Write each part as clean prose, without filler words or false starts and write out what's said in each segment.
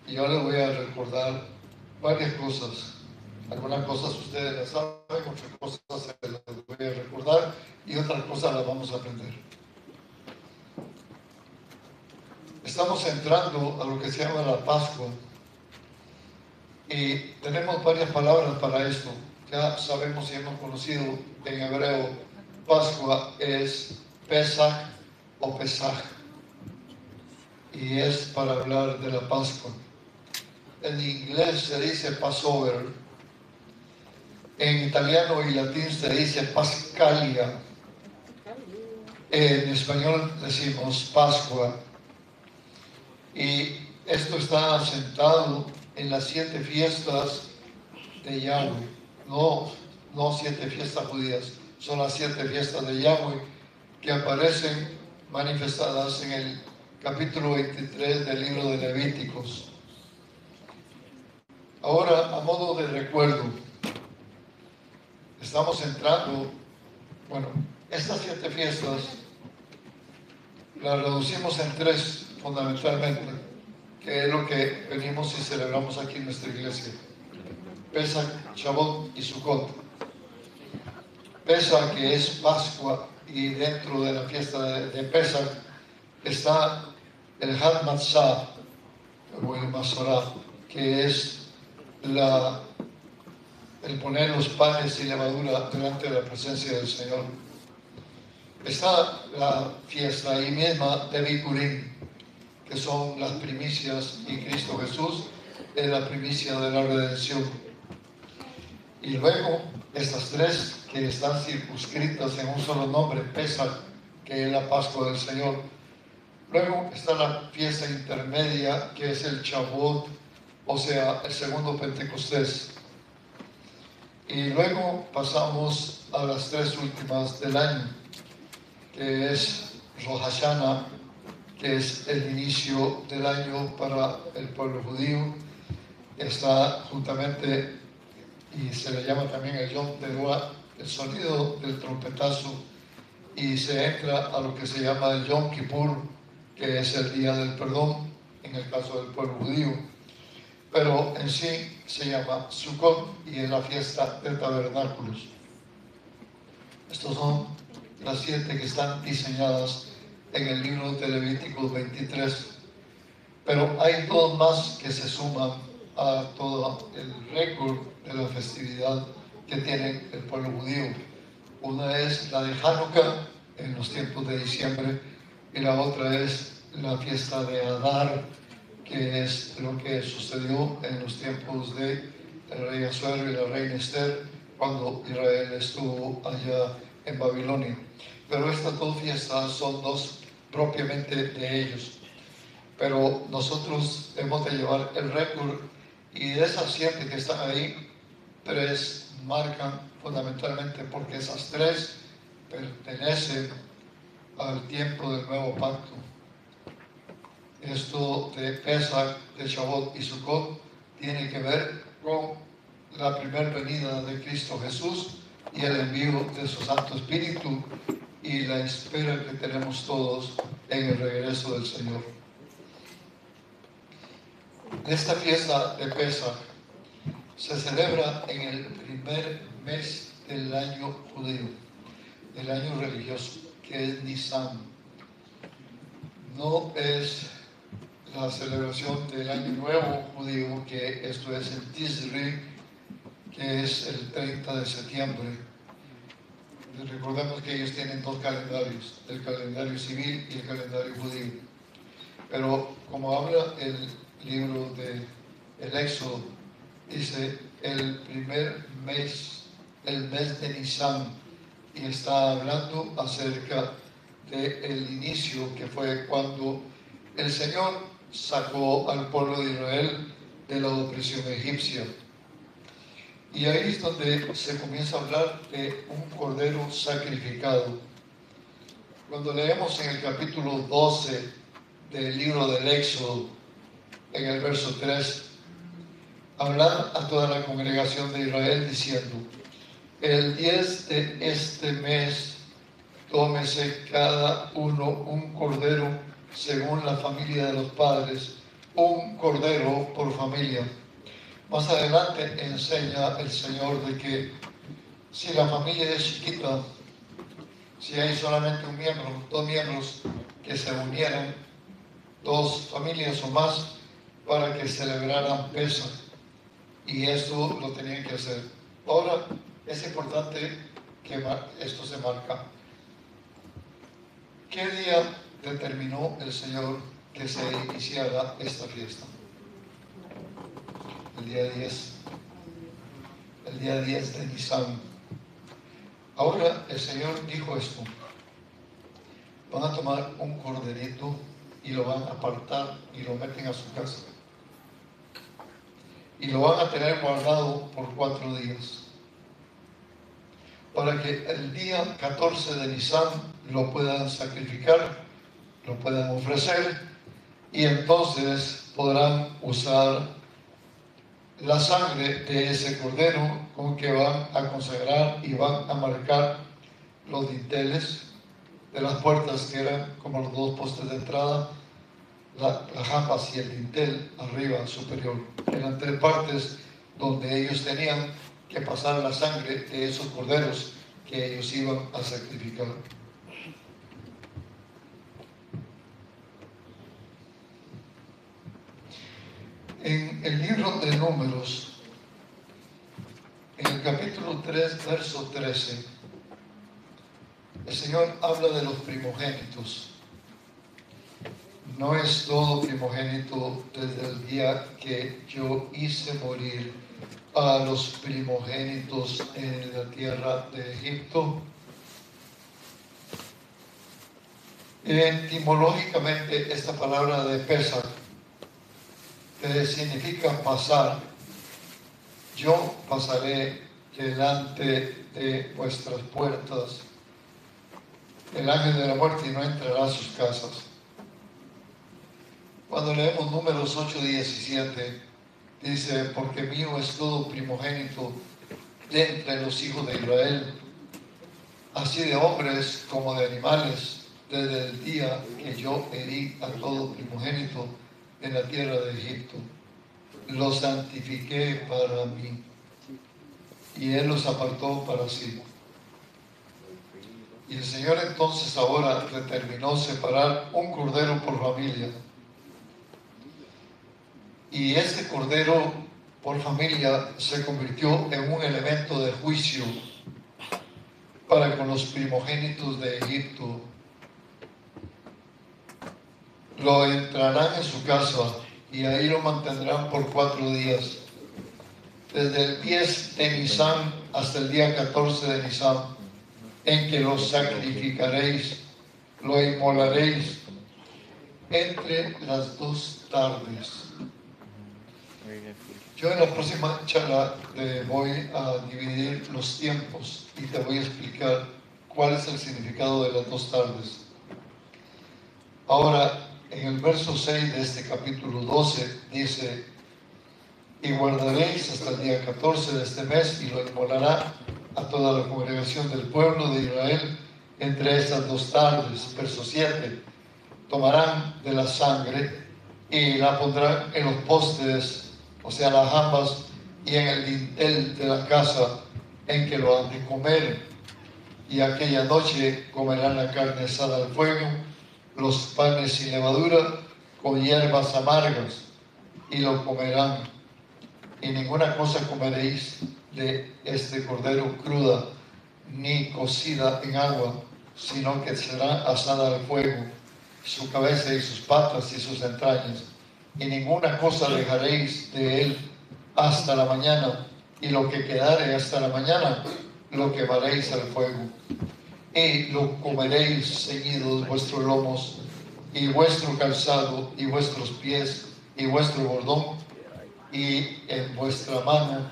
Y yo les voy a recordar varias cosas. Algunas cosas ustedes las saben, otras cosas se las voy a recordar y otras cosas las vamos a aprender. Estamos entrando a lo que se llama la Pascua y tenemos varias palabras para esto. Ya sabemos y hemos conocido en hebreo, Pascua es Pesach o Pesaj y es para hablar de la Pascua. En inglés se dice Passover, en italiano y latín se dice Pascalia, en español decimos Pascua, y esto está asentado en las 7 fiestas de Yahweh, no 7 fiestas judías, son las 7 fiestas de Yahweh que aparecen manifestadas en el capítulo 23 del libro de Levíticos. Ahora, a modo de recuerdo, estamos entrando, estas 7 fiestas las reducimos en 3 fundamentalmente, que es lo que venimos y celebramos aquí en nuestra iglesia: Pesach, Shavuot y Sukkot. Pesach, que es Pascua, y dentro de la fiesta de Pesach está el Had Matzah o el Masorah, que es el poner los panes y levadura delante de la presencia del Señor. Está la fiesta ahí misma de Bikurim, que son las primicias, y Cristo Jesús es la primicia de la redención. Y luego estas 3 que están circunscritas en un solo nombre, Pesach, que es la Pascua del Señor. Luego está la fiesta intermedia, que es el Shavuot, o sea, el segundo Pentecostés. Y luego pasamos a las 3 últimas del año, que es Rosh Hashanah, que es el inicio del año para el pueblo judío. Está juntamente, y se le llama también el Yom Teruah, el sonido del trompetazo, y se entra a lo que se llama el Yom Kippur, que es el día del perdón, en el caso del pueblo judío. Pero en sí se llama Sukkot y es la fiesta de tabernáculos. Estos son las 7 que están diseñadas en el libro de Levíticos 23. Pero hay 2 más que se suman a todo el récord de la festividad que tiene el pueblo judío. Una es la de Hanukkah en los tiempos de diciembre y la otra es la fiesta de Adar, que es lo que sucedió en los tiempos de el rey Asuero y la reina Esther cuando Israel estuvo allá en Babilonia. Pero estas 2 fiestas son 2 propiamente de ellos. Pero nosotros hemos de llevar el récord, y de esas 7 que están ahí, 3 marcan fundamentalmente porque esas 3 pertenecen al tiempo del nuevo pacto. Esto de Pesach, de Shavuot y Sukkot tiene que ver con la primera venida de Cristo Jesús y el envío de su Santo Espíritu y la espera que tenemos todos en el regreso del Señor. Esta fiesta de Pesach se celebra en el primer mes del año judío, del año religioso, que es Nisan. No es la celebración del año nuevo judío, que esto es el Tisri, que es el 30 de septiembre. Recordemos que ellos tienen 2 calendarios, el calendario civil y el calendario judío. Pero como habla el libro del Éxodo, dice el primer mes, el mes de Nisan, y está hablando acerca del inicio, que fue cuando el Señor sacó al pueblo de Israel de la opresión egipcia. Y ahí es donde se comienza a hablar de un cordero sacrificado. Cuando leemos en el capítulo 12 del libro del Éxodo, en el verso 3, hablar a toda la congregación de Israel diciendo: el 10 de este mes tómese cada uno un cordero según la familia de los padres, un cordero por familia. Más adelante enseña el Señor de que si la familia es chiquita, si hay solamente un miembro, dos miembros que se unieran, dos familias o más, para que celebraran Pesaj. Y esto lo tenían que hacer. Ahora, es importante que esto se marca. ¿Qué día determinó el Señor que se iniciara esta fiesta? El día 10. El día 10 de Nisan. Ahora el Señor dijo esto: van a tomar un corderito y lo van a apartar y lo meten a su casa. Y lo van a tener guardado por 4 días. Para que el día 14 de Nisan lo puedan sacrificar, lo puedan ofrecer, y entonces podrán usar la sangre de ese cordero con que van a consagrar y van a marcar los dinteles de las puertas, que eran como los dos postes de entrada, las jambas y el dintel arriba superior. Eran 3 partes donde ellos tenían que pasar la sangre de esos corderos que ellos iban a sacrificar. En el libro de Números, en el capítulo 3, verso 13, el Señor habla de los primogénitos. No es todo primogénito desde el día que yo hice morir a los primogénitos en la tierra de Egipto. Etimológicamente, esta palabra de Pesaj significa pasar. Yo pasaré delante de vuestras puertas. El ángel de la muerte no entrará a sus casas. Cuando leemos Números 8:17, dice: porque mío es todo primogénito de entre los hijos de Israel, así de hombres como de animales, desde el día que yo herí a todo primogénito en la tierra de Egipto. Los santifiqué para mí, y Él los apartó para sí. Y el Señor entonces ahora determinó separar un cordero por familia. Y este cordero por familia se convirtió en un elemento de juicio para con los primogénitos de Egipto. Lo entrarán en su casa y ahí lo mantendrán por 4 días, desde el 10 de Nisan hasta el día 14 de Nisan, en que lo sacrificaréis, lo inmolaréis entre las 2 tardes. Yo en la próxima charla voy a dividir los tiempos y te voy a explicar cuál es el significado de las 2 tardes. Ahora, en el verso 6 de este capítulo 12 dice: y guardaréis hasta el día 14 de este mes y lo inmolará a toda la congregación del pueblo de Israel entre estas 2 tardes. Verso 7: tomarán de la sangre y la pondrán en los postes, o sea, las jambas, y en el dintel de la casa en que lo han de comer. Y aquella noche comerán la carne asada al fuego, los panes sin levadura, con hierbas amargas, y lo comerán. Y ninguna cosa comeréis de este cordero cruda, ni cocida en agua, sino que será asada al fuego, su cabeza y sus patas y sus entrañas. Y ninguna cosa dejaréis de él hasta la mañana, y lo que quedare hasta la mañana lo quemaréis al fuego. Y lo comeréis ceñidos vuestros lomos, y vuestro calzado, y vuestros pies, y vuestro bordón, y en vuestra mano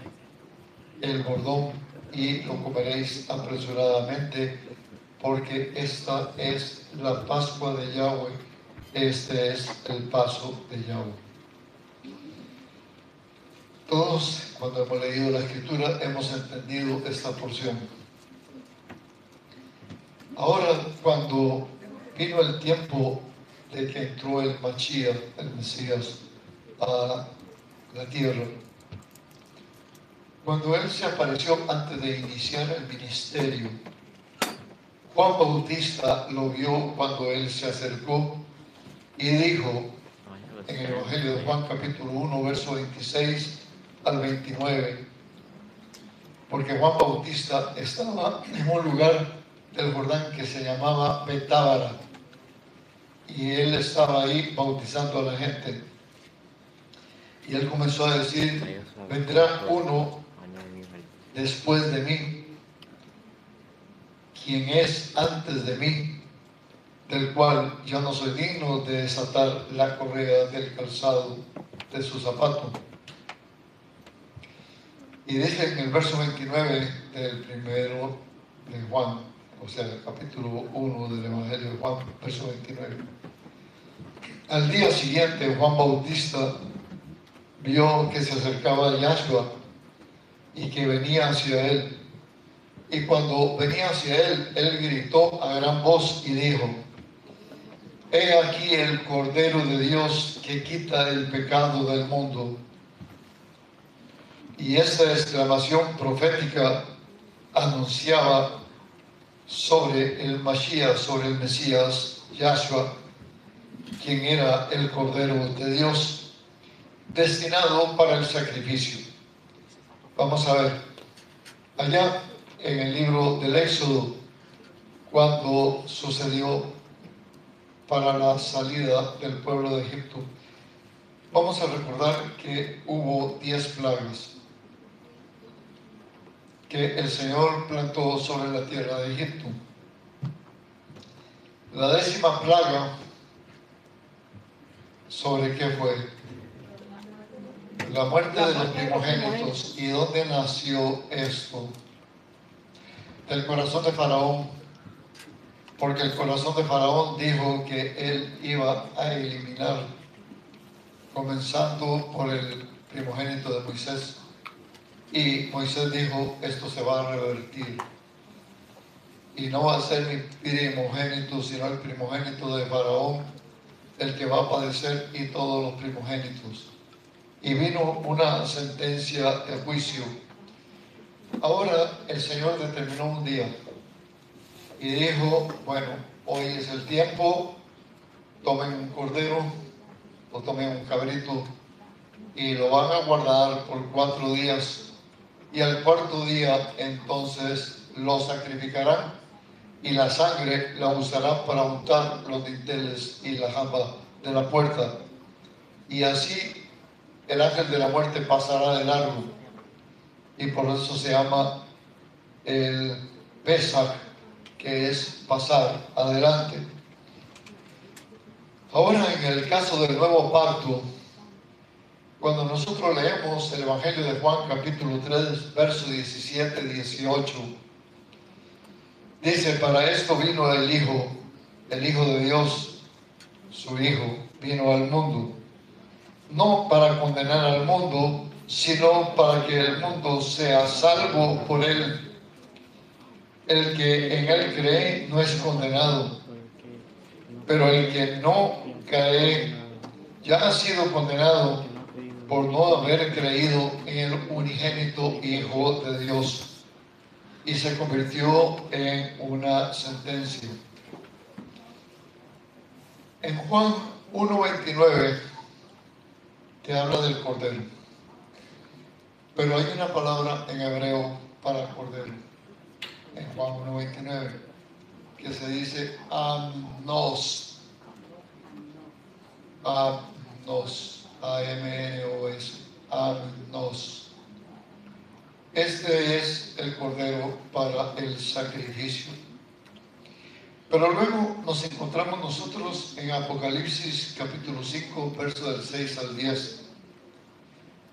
el bordón, y lo comeréis apresuradamente, porque esta es la Pascua de Yahweh, este es el paso de Yahweh. Todos, cuando hemos leído la Escritura, hemos entendido esta porción. Ahora, cuando vino el tiempo de que entró el Mashiach, el Mesías, a la tierra. Cuando él se apareció antes de iniciar el ministerio, Juan Bautista lo vio cuando él se acercó y dijo en el Evangelio de Juan capítulo 1, verso 26 al 29, porque Juan Bautista estaba en un lugar del Jordán que se llamaba Betábara y él estaba ahí bautizando a la gente. Y él comenzó a decir: vendrá uno después de mí, quien es antes de mí, del cual yo no soy digno de desatar la correa del calzado de su zapato. Y dice en el verso 29 del primero de Juan, o sea, el capítulo 1 del Evangelio de Juan, verso 29. Al día siguiente, Juan Bautista vio que se acercaba Yahshua y que venía hacia él. Y cuando venía hacia él, él gritó a gran voz y dijo: he aquí el Cordero de Dios que quita el pecado del mundo. Y esta exclamación profética anunciaba sobre el Mashiach, sobre el Mesías, Yahshua, quien era el Cordero de Dios, destinado para el sacrificio. Vamos a ver, allá en el libro del Éxodo, cuando sucedió para la salida del pueblo de Egipto, vamos a recordar que hubo 10 plagas que el Señor plantó sobre la tierra de Egipto. La 10ª plaga, ¿sobre qué fue? La muerte de los primogénitos. ¿Y dónde nació esto? Del corazón de Faraón, porque el corazón de Faraón dijo que él iba a eliminar, comenzando por el primogénito de Moisés. Y Moisés dijo: esto se va a revertir. Y no va a ser mi primogénito, sino el primogénito de Faraón, el que va a padecer, y todos los primogénitos. Y vino una sentencia de juicio. Ahora el Señor determinó un día y dijo: bueno, hoy es el tiempo, tomen un cordero o tomen un cabrito y lo van a guardar por 4 días. Y al 4.º día entonces lo sacrificarán y la sangre la usarán para untar los dinteles y la jamba de la puerta. Y así el ángel de la muerte pasará de largo. Y por eso se llama el Pesach, que es pasar adelante. Ahora, en el caso del nuevo pacto, cuando nosotros leemos el Evangelio de Juan, capítulo 3, verso 17-18, dice: para esto vino el Hijo de Dios, su Hijo, vino al mundo, no para condenar al mundo, sino para que el mundo sea salvo por él. El que en él cree no es condenado, pero el que no cree ya ha sido condenado por no haber creído en el unigénito Hijo de Dios, y se convirtió en una sentencia. En Juan 1:29 te habla del cordero, pero hay una palabra en hebreo para cordero en Juan 1:29 que se dice amnos, amnos, A-M-N-O-S, amnos. Este es el cordero para el sacrificio. Pero luego nos encontramos nosotros en Apocalipsis capítulo 5, verso del 6 al 10,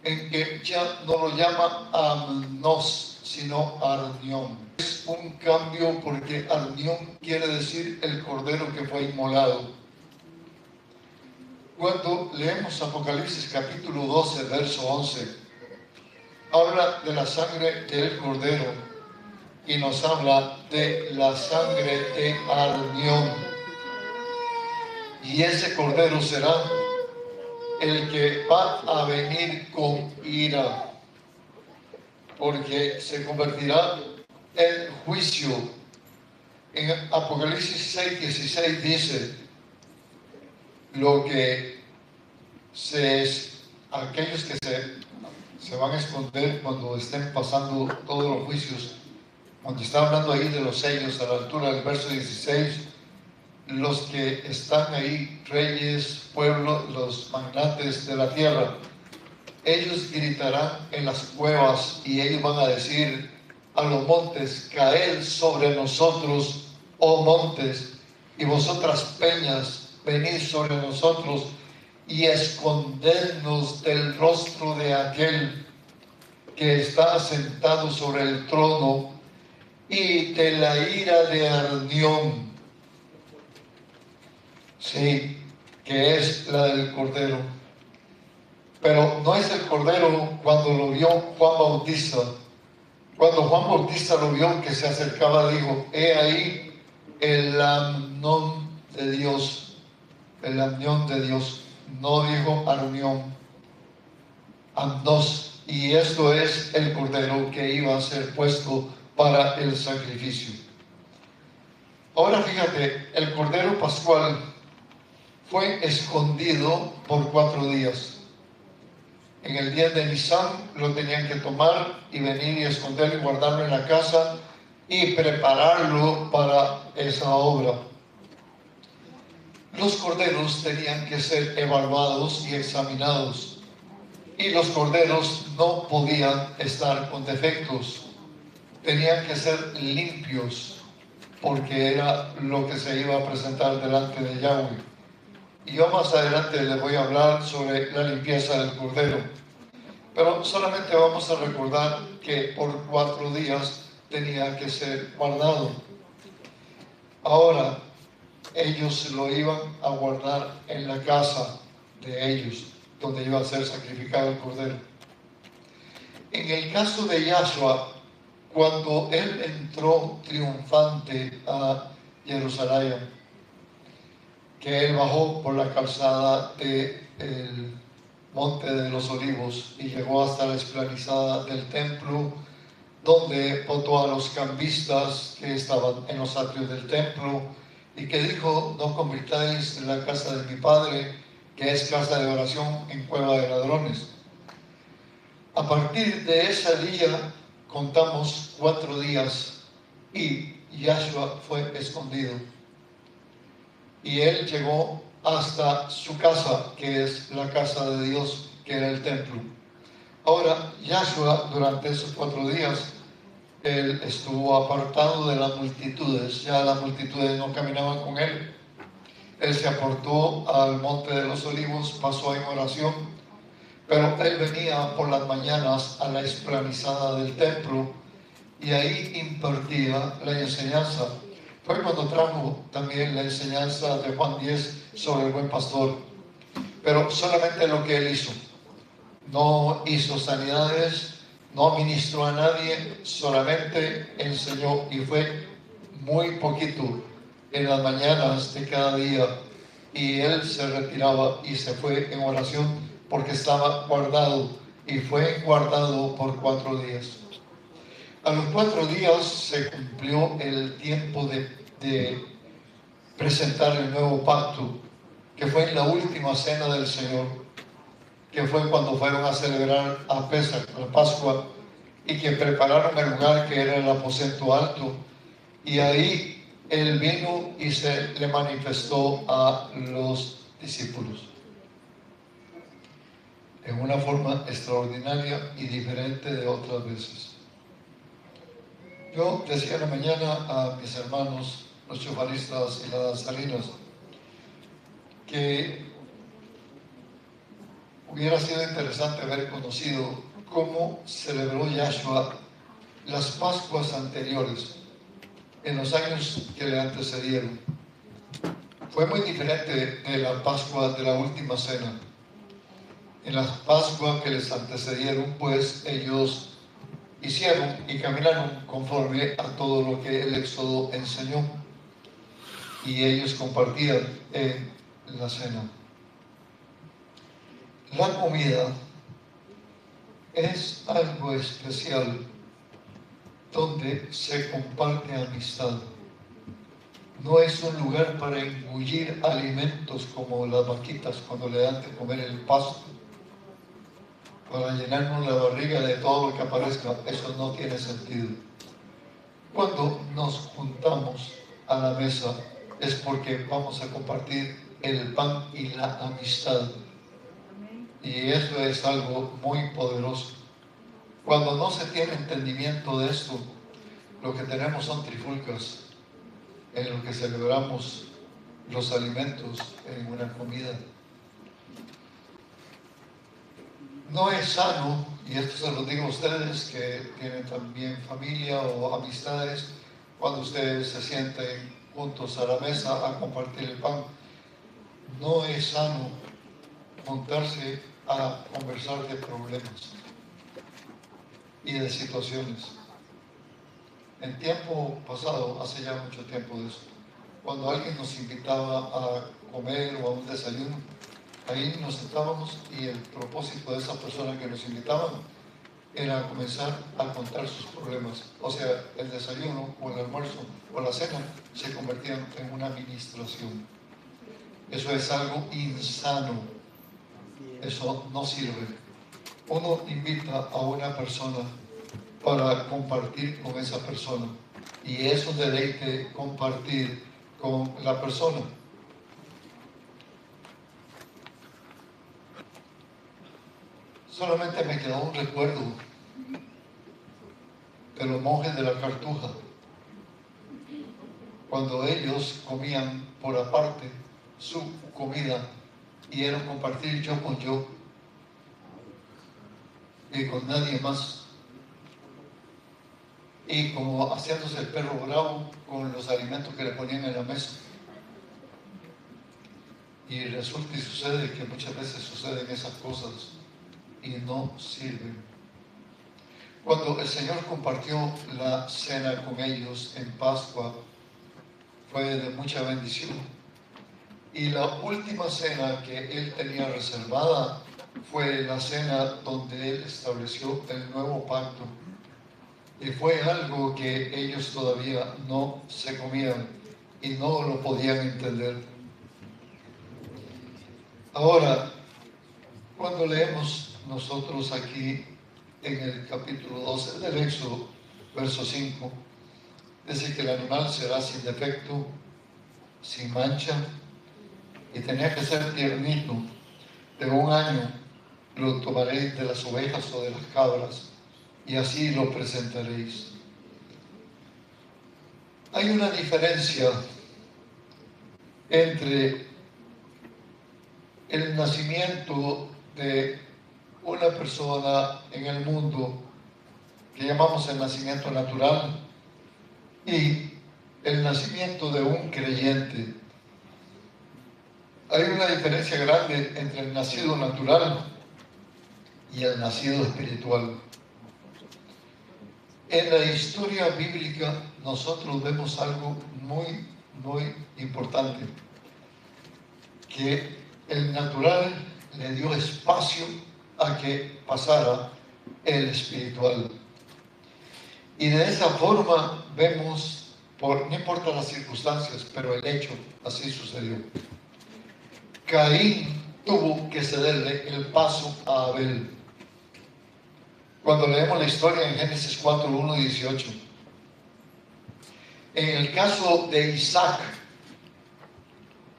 en que ya no lo llama amnos, sino arnión. Es un cambio porque arnión quiere decir el cordero que fue inmolado. Cuando leemos Apocalipsis capítulo 12, verso 11, habla de la sangre del cordero y nos habla de la sangre de arnión. Y ese cordero será el que va a venir con ira, porque se convertirá en juicio. En Apocalipsis 6:16 dice lo que aquellos que se van a esconder cuando estén pasando todos los juicios. Cuando está hablando ahí de los sellos, a la altura del verso 16, los que están ahí, reyes, pueblos, los magnates de la tierra, ellos gritarán en las cuevas y ellos van a decir a los montes: caed sobre nosotros, oh montes, y vosotras peñas, venid sobre nosotros y escondednos del rostro de aquel que está sentado sobre el trono y de la ira de Arnión, sí, que es la del Cordero. Pero no es el Cordero cuando lo vio Juan Bautista. Cuando Juan Bautista lo vio que se acercaba, dijo: he ahí el Amnón de Dios. El Amnón de Dios. No dijo Arnión. Amnos. Y esto es el Cordero que iba a ser puesto para el sacrificio. Ahora fíjate, el Cordero Pascual fue escondido por 4 días. En el día de Nisan lo tenían que tomar y venir y esconderlo y guardarlo en la casa y prepararlo para esa obra. Los corderos tenían que ser evaluados y examinados, y los corderos no podían estar con defectos, tenían que ser limpios, porque era lo que se iba a presentar delante de Yahweh. Y yo más adelante les voy a hablar sobre la limpieza del cordero. Pero solamente vamos a recordar que por 4 días tenía que ser guardado. Ahora, ellos lo iban a guardar en la casa de ellos, donde iba a ser sacrificado el cordero. En el caso de Yahshua, cuando él entró triunfante a Jerusalén, que él bajó por la calzada del Monte de los Olivos y llegó hasta la explanizada del templo, donde votó a los cambistas que estaban en los atrios del templo y que dijo: no convirtáis la casa de mi padre, que es casa de oración, en cueva de ladrones. A partir de ese día contamos 4 días y Yahshua fue escondido. Y él llegó hasta su casa, que es la casa de Dios, que era el templo. Ahora, Yahshua, durante esos 4 días, él estuvo apartado de las multitudes. Ya las multitudes no caminaban con él. Él se aportó al Monte de los Olivos, pasó en oración, pero él venía por las mañanas a la explanizada del templo y ahí impartía la enseñanza. Fue cuando trajo también la enseñanza de Juan 10 sobre el buen pastor, pero solamente lo que él hizo. No hizo sanidades, no ministró a nadie, solamente enseñó, y fue muy poquito en las mañanas de cada día, y él se retiraba y se fue en oración porque estaba guardado, y fue guardado por 4 días. A los 4 días se cumplió el tiempo de presentar el nuevo pacto, que fue en la última cena del Señor, que fue cuando fueron a celebrar a Pesach, la Pascua, y que prepararon el lugar que era el aposento alto, y ahí él vino y se le manifestó a los discípulos en una forma extraordinaria y diferente de otras veces. Yo decía en la mañana a mis hermanos, los chofaristas y las danzarinas, que hubiera sido interesante haber conocido cómo celebró Yahshua las Pascuas anteriores, en los años que le antecedieron. Fue muy diferente de la Pascua de la última cena. En las Pascuas que les antecedieron, pues ellos hicieron y caminaron conforme a todo lo que el Éxodo enseñó, y ellos compartían en la cena. La comida es algo especial donde se comparte amistad. No es un lugar para engullir alimentos como las vaquitas cuando le dan de comer el pasto, para llenarnos la barriga de todo lo que aparezca. Eso no tiene sentido. Cuando nos juntamos a la mesa es porque vamos a compartir el pan y la amistad. Y eso es algo muy poderoso. Cuando no se tiene entendimiento de esto, lo que tenemos son trifulcas en lo que celebramos los alimentos en una comida. No es sano, y esto se lo digo a ustedes que tienen también familia o amistades, cuando ustedes se sienten juntos a la mesa a compartir el pan, no es sano juntarse a conversar de problemas y de situaciones. En tiempo pasado, hace ya mucho tiempo de eso, cuando alguien nos invitaba a comer o a un desayuno, ahí nos sentábamos y el propósito de esa persona que nos invitaban era comenzar a contar sus problemas. O sea, el desayuno o el almuerzo o la cena se convertían en una administración. Eso es algo insano. Eso no sirve. Uno invita a una persona para compartir con esa persona. Y es un deleite compartir con la persona. Solamente me quedó un recuerdo de los monjes de la Cartuja, cuando ellos comían por aparte su comida y era compartir yo con yo y con nadie más. Y como haciéndose el perro bravo con los alimentos que le ponían en la mesa. Y resulta y sucede que muchas veces suceden esas cosas y no sirven. Cuando el Señor compartió la cena con ellos en Pascua, fue de mucha bendición. Y la última cena que Él tenía reservada fue la cena donde Él estableció el nuevo pacto. Y fue algo que ellos todavía no se comían y no lo podían entender. Ahora, cuando leemos nosotros aquí en el capítulo 12 del Éxodo, verso 5, dice que el animal será sin defecto, sin mancha, y tenía que ser tiernito, de 1 año lo tomaréis de las ovejas o de las cabras, y así lo presentaréis. Hay una diferencia entre el nacimiento de una persona en el mundo, que llamamos el nacimiento natural, y el nacimiento de un creyente. Hay una diferencia grande entre el nacido natural y el nacido espiritual. En la historia bíblica nosotros vemos algo muy, muy importante, que el natural le dio espacio a que pasara el espiritual. Y de esa forma vemos, no importa las circunstancias, pero el hecho así sucedió. Caín tuvo que cederle el paso a Abel. Cuando leemos la historia en Génesis 4, 1 y 18. En el caso de Isaac,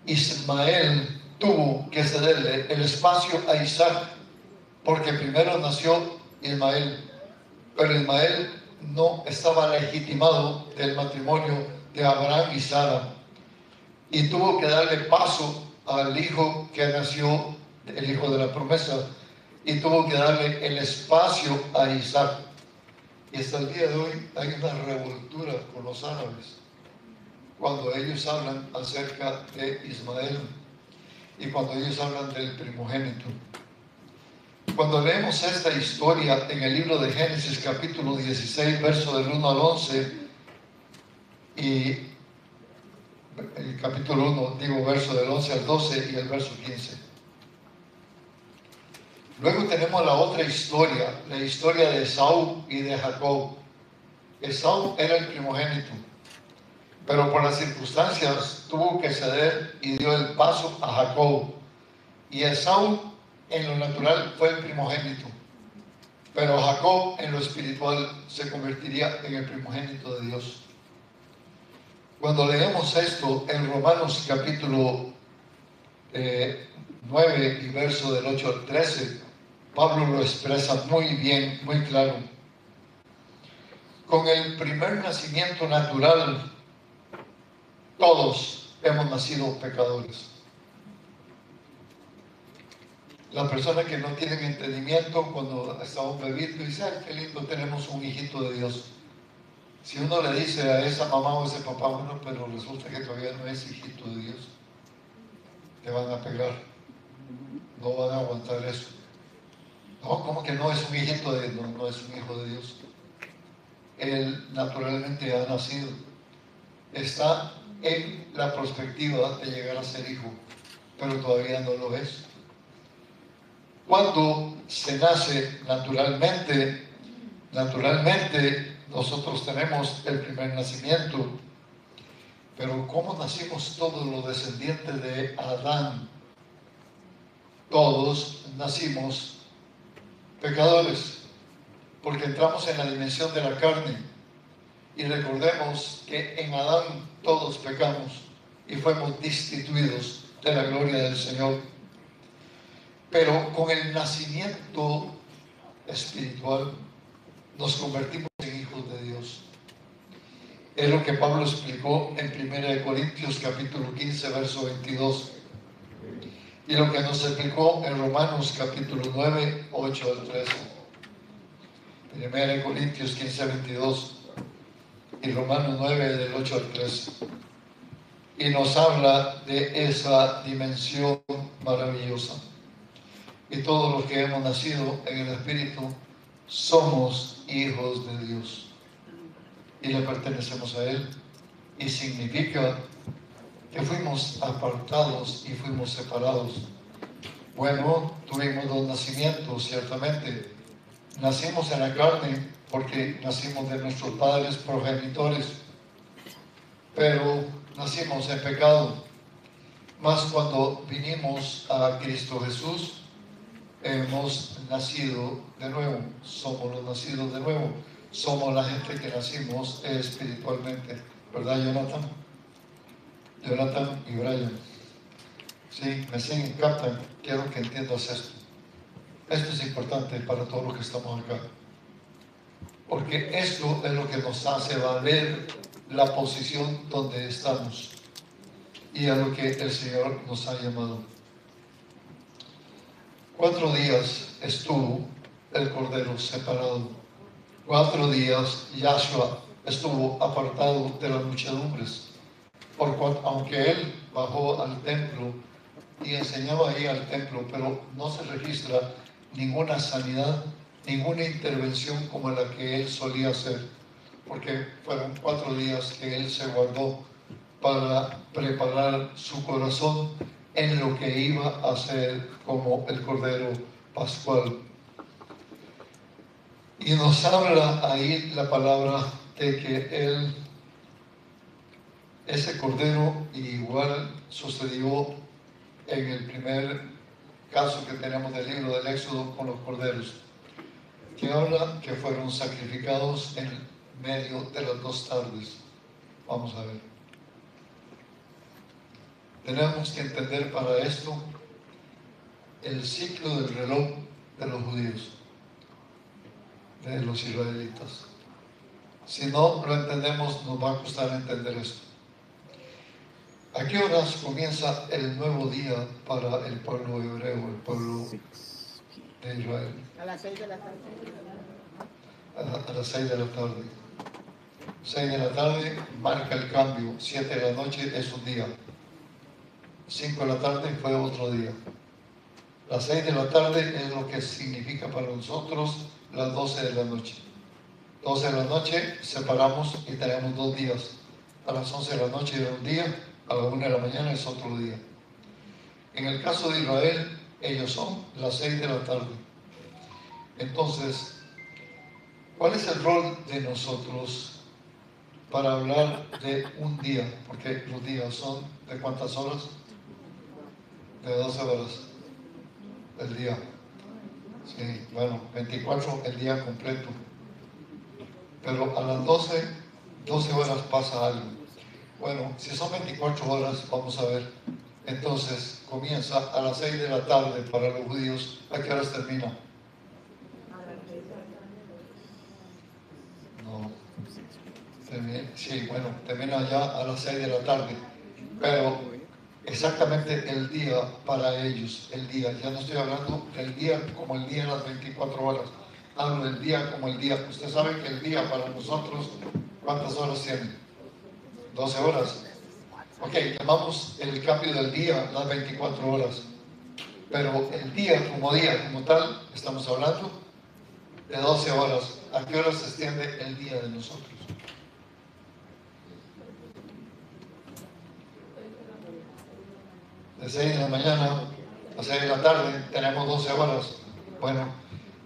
Ismael tuvo que cederle el espacio a Isaac, porque primero nació Ismael, pero Ismael no estaba legitimado del matrimonio de Abraham y Sara, y tuvo que darle paso al hijo que nació, el hijo de la promesa, y tuvo que darle el espacio a Isaac. Y hasta el día de hoy hay una revoltura con los árabes cuando ellos hablan acerca de Ismael y cuando ellos hablan del primogénito. Cuando leemos esta historia en el libro de Génesis capítulo 16, verso del 1 al 11, y el capítulo 1, digo verso del 11 al 12 y el verso 15. Luego tenemos la otra historia, la historia de Esaú y de Jacob. Esaú era el primogénito, pero por las circunstancias tuvo que ceder y dio el paso a Jacob. Y Esaú en lo natural fue el primogénito, pero Jacob en lo espiritual se convertiría en el primogénito de Dios. Cuando leemos esto en Romanos capítulo 9 y verso del 8 al 13, Pablo lo expresa muy bien, muy claro. Con el primer nacimiento natural, todos hemos nacido pecadores. Las personas que no tienen entendimiento, cuando está un bebito, dicen, ay, qué lindo, tenemos un hijito de Dios. Si uno le dice a esa mamá o a ese papá, bueno, pero resulta que todavía no es hijito de Dios, te van a pegar, no van a aguantar eso. No, ¿cómo que no es un hijito de Dios? No, no es un hijo de Dios. Él naturalmente ha nacido, está en la perspectiva de llegar a ser hijo, pero todavía no lo es. Cuando se nace naturalmente nosotros tenemos el primer nacimiento, pero ¿cómo nacimos todos los descendientes de Adán? Todos nacimos pecadores, porque entramos en la dimensión de la carne. Y recordemos que en Adán todos pecamos y fuimos destituidos de la gloria del Señor. Pero con el nacimiento espiritual nos convertimos en hijos de Dios. Es lo que Pablo explicó en 1 Corintios capítulo 15, verso 22. Y lo que nos explicó en Romanos capítulo 9, 8 al 13. 1 Corintios 15, 22 y Romanos 9, del 8 al 13. Y nos habla de esa dimensión maravillosa. Y todos los que hemos nacido en el Espíritu somos hijos de Dios. Y le pertenecemos a Él. Y significa que fuimos apartados y fuimos separados. Bueno, tuvimos dos nacimientos, ciertamente. Nacimos en la carne porque nacimos de nuestros padres progenitores, pero nacimos en pecado. Mas cuando vinimos a Cristo Jesús, hemos nacido de nuevo, somos los nacidos de nuevo, somos la gente que nacimos espiritualmente, ¿verdad, Jonathan? Jonathan y Brian. Sí, me siguen, captan, quiero que entiendas esto. Esto es importante para todos los que estamos acá, porque esto es lo que nos hace valer la posición donde estamos y a lo que el Señor nos ha llamado. 4 días estuvo el Cordero separado. 4 días Yahshua estuvo apartado de las muchedumbres, por cuanto, aunque Él bajó al templo y enseñaba ahí al templo, pero no se registra ninguna sanidad, ninguna intervención como la que Él solía hacer, porque fueron 4 días que Él se guardó para preparar su corazón en lo que iba a ser como el Cordero Pascual. Y nos habla ahí la palabra de que Él, ese Cordero, igual sucedió en el primer caso que tenemos del libro del Éxodo con los corderos, que habla que fueron sacrificados en medio de las 2 tardes. Vamos a ver. Tenemos que entender para esto el ciclo del reloj de los judíos, de los israelitas. Si no lo entendemos, nos va a costar entender esto. ¿A qué horas comienza el nuevo día para el pueblo hebreo, el pueblo de Israel? A las 6 de la tarde. A las 6 de la tarde. 6 de la tarde marca el cambio. 7 de la noche es un día. 5 de la tarde fue otro día. Las 6 de la tarde es lo que significa para nosotros las 12 de la noche. 12 de la noche separamos y tenemos 2 días. A las 11 de la noche era un día, a la 1 de la mañana es otro día. En el caso de Israel, ellos son las 6 de la tarde. Entonces, ¿cuál es el rol de nosotros para hablar de un día? Porque los días son ¿de cuántas horas? De 12 horas del día. Sí, bueno, 24 el día completo. Pero a las 12 horas pasa algo. Bueno, si son 24 horas, vamos a ver. Entonces, comienza a las 6 de la tarde para los judíos. ¿A qué horas termina? No. Sí, bueno, termina ya a las 6 de la tarde. Pero exactamente el día para ellos, el día. Ya no estoy hablando del día como el día de las 24 horas. Hablo del día como el día. Usted sabe que el día para nosotros, ¿cuántas horas tiene? 12 horas. Ok, llamamos el cambio del día las 24 horas. Pero el día como tal, estamos hablando de 12 horas. ¿A qué horas se extiende el día de nosotros? De 6 de la mañana a 6 de la tarde tenemos 12 horas. Bueno,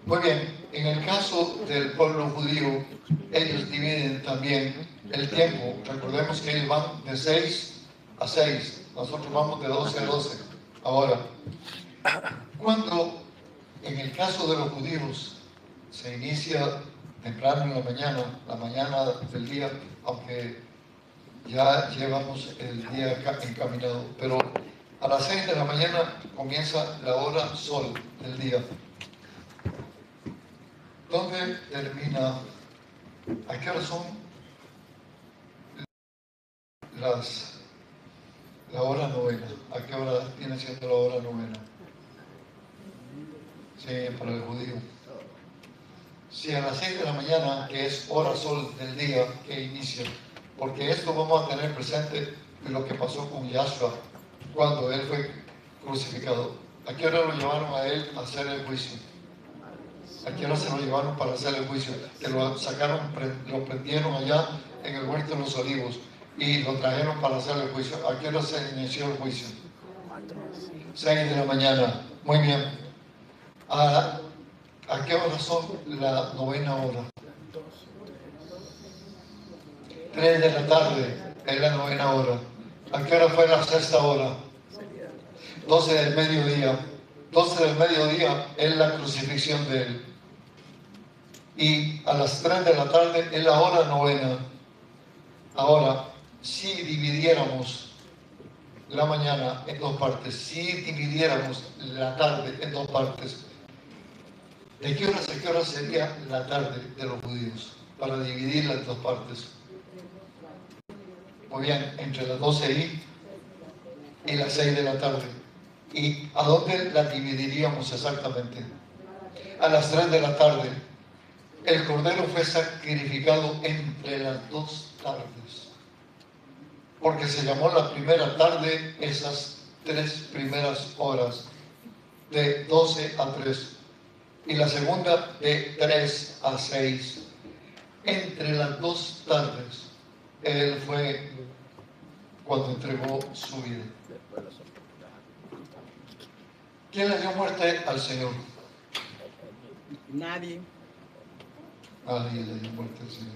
muy bien. En el caso del pueblo judío, ellos dividen también el tiempo. Recordemos que ellos van de 6 a 6. Nosotros vamos de 12 a 12. Ahora, cuando en el caso de los judíos se inicia temprano en la mañana del día, aunque ya llevamos el día encaminado, pero a las 6 de la mañana comienza la hora sol del día. ¿Dónde termina? ¿A qué hora son la hora novena? ¿A qué hora viene siendo la hora novena? Sí, para el judío. Si a las 6 de la mañana, que es hora sol del día que inicia, porque esto vamos a tener presente lo que pasó con Yahshua cuando él fue crucificado. ¿A qué hora lo llevaron a él a hacer el juicio? ¿A qué hora se lo llevaron para hacer el juicio? Que lo sacaron, lo prendieron allá en el huerto de los olivos y lo trajeron para hacer el juicio. ¿A qué hora se inició el juicio? 6 de la mañana. Muy bien. ¿A qué hora son la novena hora? 3 de la tarde es la novena hora. ¿A qué hora fue la sexta hora? 12 del mediodía. 12 del mediodía es la crucifixión de él. Y a las 3 de la tarde es la hora novena. Ahora, si dividiéramos la mañana en dos partes, si dividiéramos la tarde en dos partes, ¿de qué hora a qué hora sería la tarde de los judíos? Para dividirla en dos partes. Muy bien, entre las 12 y las 6 de la tarde. ¿Y a dónde la dividiríamos exactamente? A las 3 de la tarde. El cordero fue sacrificado entre las dos tardes, porque se llamó la primera tarde esas 3 primeras horas, de 12 a 3, y la segunda de 3 a 6. Entre las dos tardes, él fue cuando entregó su vida. ¿Quién le dio muerte al Señor? Nadie. Nadie le dio muerte al Señor.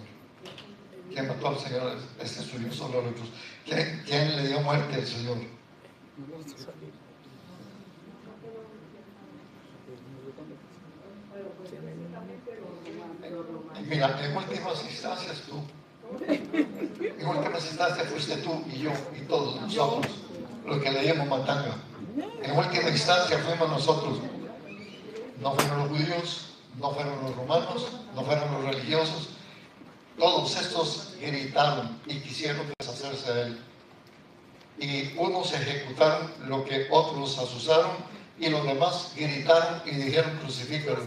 ¿Quién mató al Señor? Este subió solo a los otros. ¿Quién le dio muerte al Señor? Mira, en últimas instancias tú. En últimas instancias fuiste tú y yo y todos nosotros los que le dimos matanga. En última instancia fuimos nosotros. No fueron los judíos, no fueron los romanos, no fueron los religiosos. Todos estos gritaron y quisieron deshacerse de él. Y unos ejecutaron lo que otros asusaron y los demás gritaron y dijeron crucifícalo.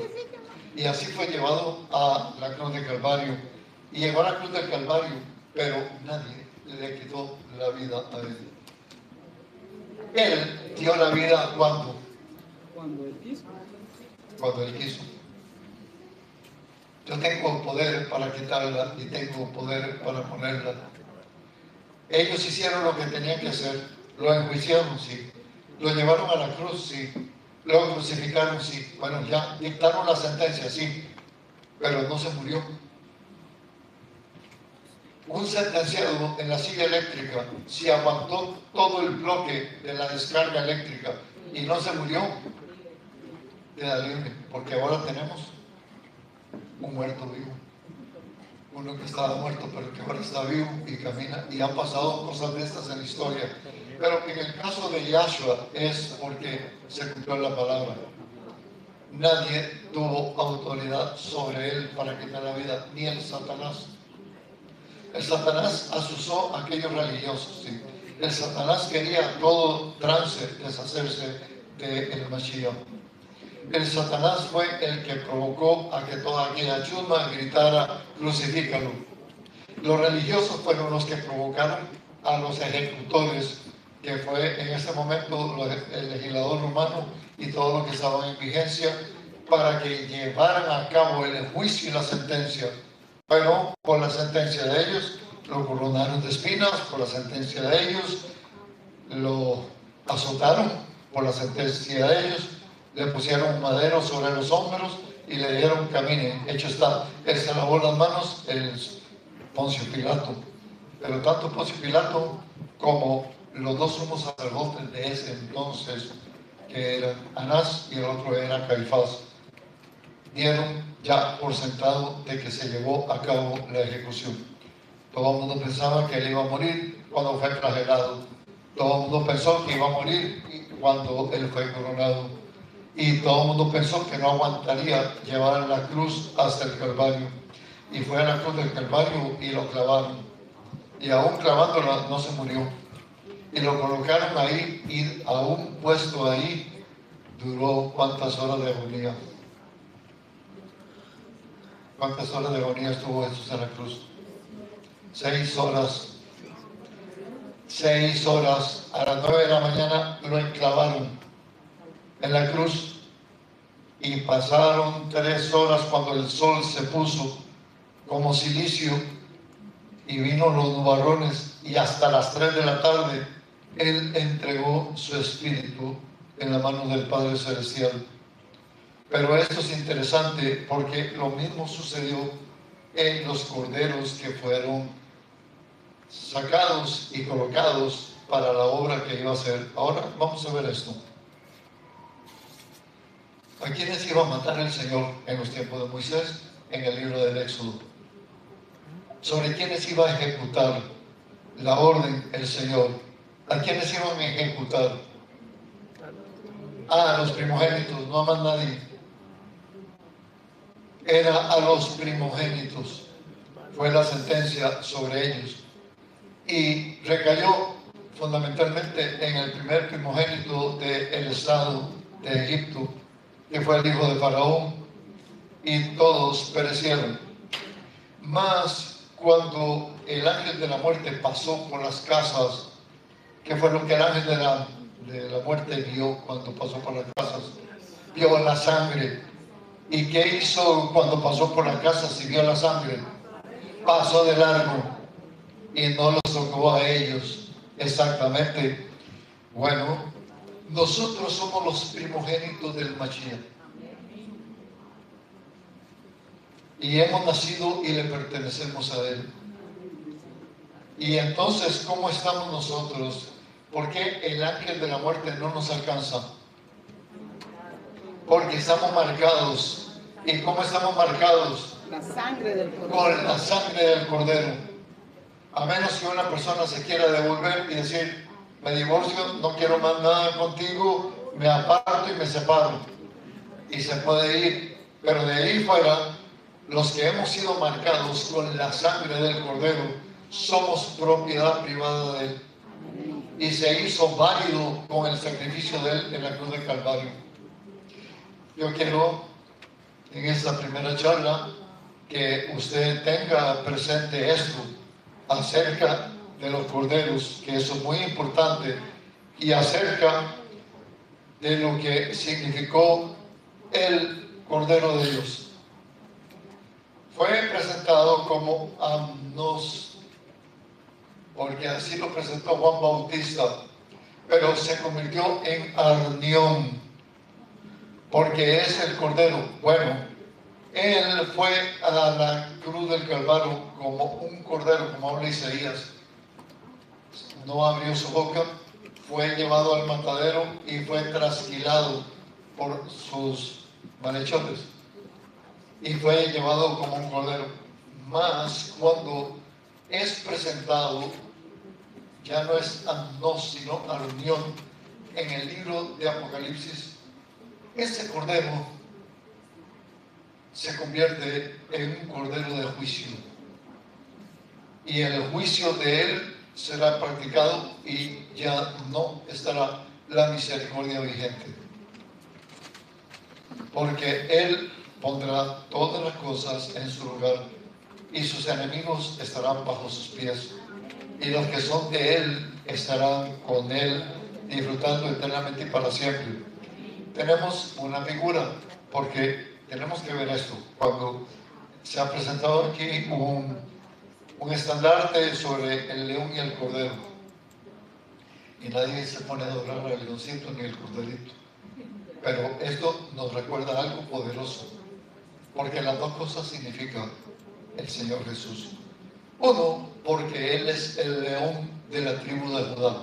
Y así fue llevado a la cruz de Calvario. Y llegó a la cruz del Calvario, pero nadie le quitó la vida a él. Él dio la vida ¿cuándo? Cuando él quiso. Cuando él quiso. Yo tengo poder para quitarla y tengo poder para ponerla. Ellos hicieron lo que tenían que hacer. Lo enjuiciaron, sí. Lo llevaron a la cruz, sí. Lo crucificaron, sí. Bueno, ya dictaron la sentencia, sí, pero no se murió. Un sentenciado en la silla eléctrica, si aguantó todo el bloque de la descarga eléctrica y no se murió, queda libre, porque ahora tenemos un muerto vivo. Uno que estaba muerto, pero que ahora está vivo y camina, y han pasado cosas de estas en la historia. Pero en el caso de Yahshua es porque se cumplió la palabra. Nadie tuvo autoridad sobre él para quitar la vida, ni el Satanás. El Satanás asusó a aquellos religiosos. ¿Sí? El Satanás quería todo trance deshacerse del Mashiach. El Satanás fue el que provocó a que toda aquella chusma gritara, crucifícalo. Los religiosos fueron los que provocaron a los ejecutores, que fue en ese momento el legislador romano y todo lo que estaba en vigencia, para que llevaran a cabo el juicio y la sentencia. Pero por la sentencia de ellos, lo coronaron de espinas, por la sentencia de ellos, lo azotaron, por la sentencia de ellos, le pusieron un madero sobre los hombros y le dijeron camine, hecho está. Él se lavó las manos, el Poncio Pilato. Pero tanto Poncio Pilato como los dos sumos sacerdotes de ese entonces, que eran Anás y el otro era Caifás, dieron ya por sentado de que se llevó a cabo la ejecución. Todo el mundo pensaba que él iba a morir cuando fue flagelado. Todo el mundo pensó que iba a morir cuando él fue coronado. Y todo el mundo pensó que no aguantaría llevar la cruz hasta el Calvario. Y fue a la cruz del Calvario y lo clavaron. Y aún clavándola no se murió. Y lo colocaron ahí y aún puesto ahí duró ¿cuántas horas de agonía? ¿Cuántas horas de agonía estuvo Jesús en la cruz? 6 horas. 6 horas. A las 9 de la mañana lo enclavaron en la cruz y pasaron 3 horas cuando el sol se puso como silicio y vino los nubarrones, y hasta las 3 de la tarde él entregó su espíritu en la mano del Padre Celestial. Pero esto es interesante porque lo mismo sucedió en los corderos que fueron sacados y colocados para la obra que iba a hacer. Ahora vamos a ver esto. ¿A quiénes iba a matar el Señor en los tiempos de Moisés? En el libro del Éxodo. ¿Sobre quiénes iba a ejecutar la orden el Señor? ¿A quiénes iban a ejecutar? A los primogénitos, no a más nadie. Era a los primogénitos. Fue la sentencia sobre ellos. Y recayó fundamentalmente en el primer primogénito del estado de Egipto, que fue el hijo de Faraón, y todos perecieron. Mas cuando el ángel de la muerte pasó por las casas, ¿qué fue lo que el ángel de la muerte vio cuando pasó por las casas? Vio la sangre. ¿Y qué hizo cuando pasó por las casas y vio la sangre? Pasó de largo y no los tocó a ellos exactamente. Bueno, nosotros somos los primogénitos del Mashiach. Y hemos nacido y le pertenecemos a Él. Y entonces, ¿cómo estamos nosotros? ¿Por qué el ángel de la muerte no nos alcanza? Porque estamos marcados. ¿Y cómo estamos marcados? La sangre del Cordero. Con la sangre del Cordero. A menos que una persona se quiera devolver y decir, me divorcio, no quiero más nada contigo, me aparto y me separo. Y se puede ir. Pero de ahí fuera, los que hemos sido marcados con la sangre del Cordero, somos propiedad privada de Él. Y se hizo válido con el sacrificio de Él en la cruz del Calvario. Yo quiero, en esta primera charla, que usted tenga presente esto acerca de los corderos, que eso es muy importante, y acerca de lo que significó el Cordero de Dios. Fue presentado como Amnos, porque así lo presentó Juan Bautista, pero se convirtió en Arnión. porque es el Cordero. Bueno, Él fue a la cruz del Calvario como un Cordero, como habla Isaías. No abrió su boca, fue llevado al matadero y fue trasquilado por sus malhechores. Y fue llevado como un Cordero. Mas cuando es presentado, ya no es agnos, sino arunión, en el libro de Apocalipsis, ese Cordero se convierte en un Cordero de juicio. Y el juicio de Él será practicado y ya no estará la misericordia vigente. Porque Él pondrá todas las cosas en su lugar y sus enemigos estarán bajo sus pies. Y los que son de Él estarán con Él disfrutando eternamente y para siempre. Tenemos una figura, porque tenemos que ver esto. Cuando se ha presentado aquí un estandarte sobre el león y el cordero, y nadie se pone a adorar al leoncito ni al corderito, pero esto nos recuerda algo poderoso, porque las dos cosas significan el Señor Jesús. Uno, porque Él es el león de la tribu de Judá,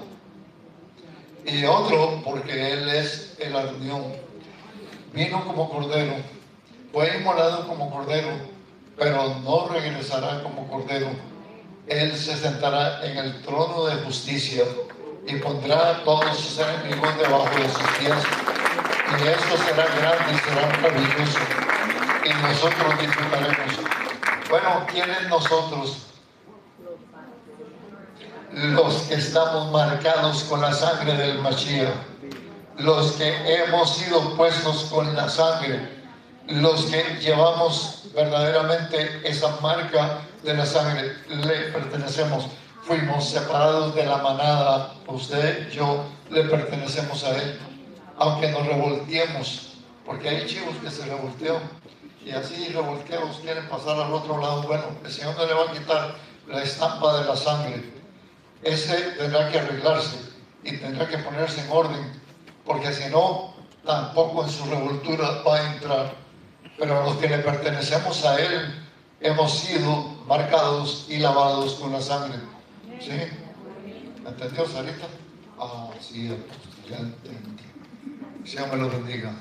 y otro, porque Él es el arunión. Vino como cordero, fue inmolado como cordero, pero no regresará como cordero. Él se sentará en el trono de justicia y pondrá a todos sus enemigos debajo de sus pies. Y esto será grande y será maravilloso. Y nosotros disfrutaremos. Bueno, ¿quiénes nosotros? Los que estamos marcados con la sangre del Mashiach, los que hemos sido puestos con la sangre, los que llevamos verdaderamente esa marca de la sangre, le pertenecemos. Fuimos separados de la manada, usted, yo, le pertenecemos a Él, aunque nos revolteemos, porque hay chivos que se revoltean y así revolteados quieren pasar al otro lado. Bueno, el Señor no le va a quitar la estampa de la sangre. Ese tendrá que arreglarse y tendrá que ponerse en orden, porque si no, tampoco en su revoltura va a entrar. Pero los que le pertenecemos a Él hemos sido marcados y lavados con la sangre. ¿Sí? ¿Entendió, Sarita? Ah, sí, ya entendí. Señor me lo bendiga.